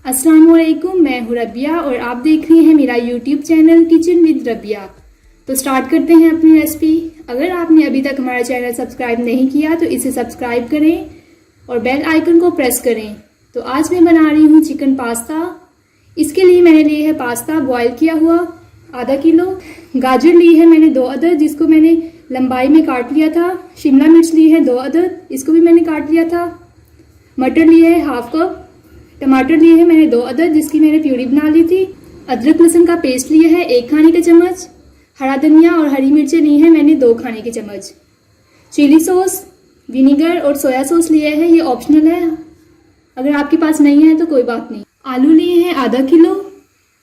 अस्सलाम वालेकुम, मैं हूँ रबिया और आप देख रहे हैं मेरा YouTube channel kitchen with Rabia. तो स्टार्ट करते हैं अपनी रेसिपी। अगर आपने अभी तक हमारा चैनल सब्सक्राइब नहीं किया तो इसे सब्सक्राइब करें और बेल आइकन को प्रेस करें। तो आज मैं बना रही हूँ चिकन पास्ता। इसके लिए मैंने लिए है पास्ता बॉयल किया हुआ आधा किलो, गाजर ली है मैंने 2 अदद जिसको मैंने लंबाई में काट लिया था, शिमला मिर्च ली है 2 अदद इसको भी मैंने काट लिया था, मटर लिए है हाफ कप, टमाटर लिए है मैंने 2 अदद जिसकी मैंने प्यूरी बना ली थी, अदरक लहसुन का पेस्ट लिया है 1 खाने के चम्मच, हरा धनिया और हरी मिर्चें ली है मैंने 2 खाने के चम्मच, चिली सॉस, विनीगर और सोया सॉस लिए है, ये ऑप्शनल है, अगर आपके पास नहीं है तो कोई बात नहीं। आलू लिए हैं आधा किलो,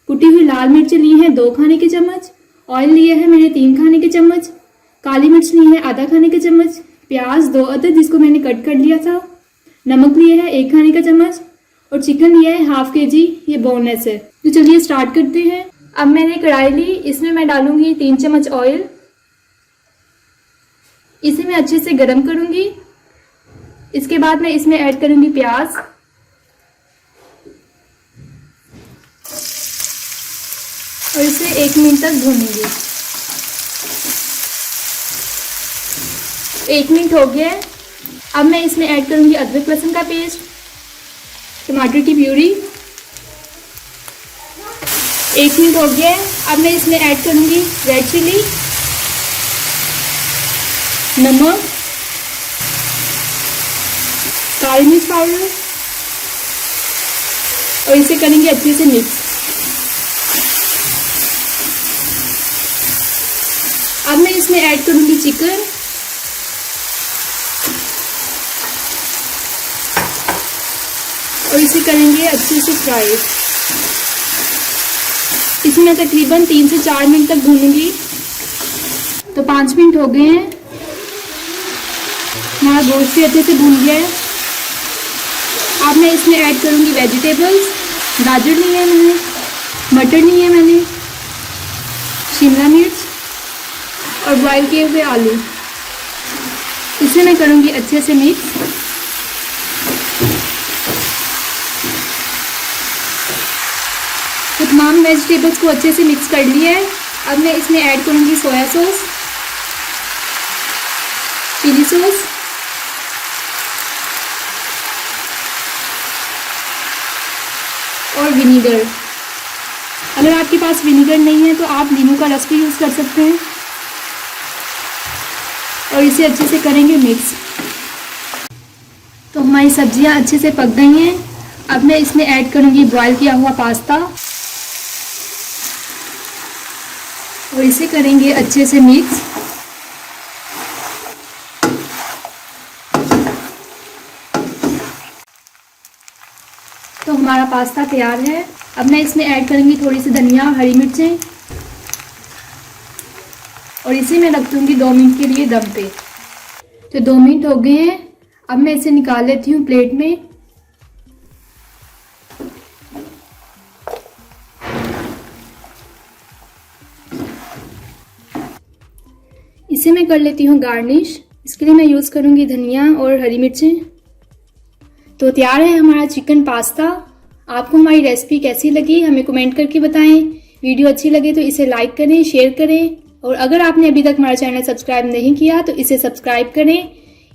कुटी हुई लाल मिर्च ली है 2 खाने के चम्मच, ऑयल लिए है मैंने 3 खाने के चम्मच, काली मिर्च ली है आधा खाने के चम्मच, प्याज 2 अदद जिसको मैंने कट कर लिया था, नमक लिए है 1 खाने का चम्मच और चिकन लिया है हाफ केजी, ये बोनलेस है। तो चलिए स्टार्ट करते हैं। अब मैंने कढ़ाई ली, इसमें मैं डालूंगी 3 चम्मच ऑयल, इसे मैं अच्छे से गर्म करूंगी। इसके बाद मैं इसमें ऐड करूंगी प्याज और इसे 1 मिनट तक भूनूंगी। 1 मिनट हो गया। अब मैं इसमें ऐड करूंगी अदरक लहसुन का पेस्ट, टमाटर की प्यूरी। 1 मिनट हो गया। अब मैं इसमें ऐड करूंगी रेड चिली, नमक, काली मिर्च पाउडर और इसे करेंगे अच्छे से मिक्स। अब मैं इसमें ऐड करूंगी चिकन और इसे करेंगे अच्छे से फ्राई। इसे मैं तकरीबन 3 से 4 मिनट तक भूनूंगी। तो 5 मिनट हो गए हैं, हमारा गोश्त भी अच्छे से भून गया है। अब मैं इसमें ऐड करूंगी वेजिटेबल्स। गाजर ली है मैंने, मटर ली है मैंने, शिमला मिर्च और बॉयल किए हुए आलू। इसे मैं करूंगी अच्छे से मिक्स। तो तमाम वेजिटेबल्स को अच्छे से मिक्स कर लिया है। अब मैं इसमें ऐड करूंगी सोया सॉस, चिली सॉस और विनीगर। अगर आपके पास विनीगर नहीं है तो आप नींबू का रस भी यूज़ कर सकते हैं और इसे अच्छे से करेंगे मिक्स। तो हमारी सब्जियां अच्छे से पक गई हैं। अब मैं इसमें ऐड करूंगी बॉयल किया हुआ पास्ता और इसे करेंगे अच्छे से मिक्स। तो हमारा पास्ता तैयार है। अब मैं इसमें ऐड करूंगी थोड़ी सी धनिया और हरी मिर्चें और इसे मैं रख दूंगी 2 मिनट के लिए दम पे। तो 2 मिनट हो गए हैं। अब मैं इसे निकाल लेती हूँ प्लेट में। इसे मैं कर लेती हूँ गार्निश। इसके लिए मैं यूज़ करूँगी धनिया और हरी मिर्चें। तो तैयार है हमारा चिकन पास्ता। आपको हमारी रेसिपी कैसी लगी हमें कमेंट करके बताएं। वीडियो अच्छी लगे तो इसे लाइक करें, शेयर करें और अगर आपने अभी तक हमारा चैनल सब्सक्राइब नहीं किया तो इसे सब्सक्राइब करें।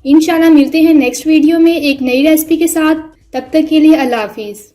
इंशाल्लाह मिलते हैं नेक्स्ट वीडियो में एक नई रेसिपी के साथ। तब तक के लिए अल्लाह हाफिज़।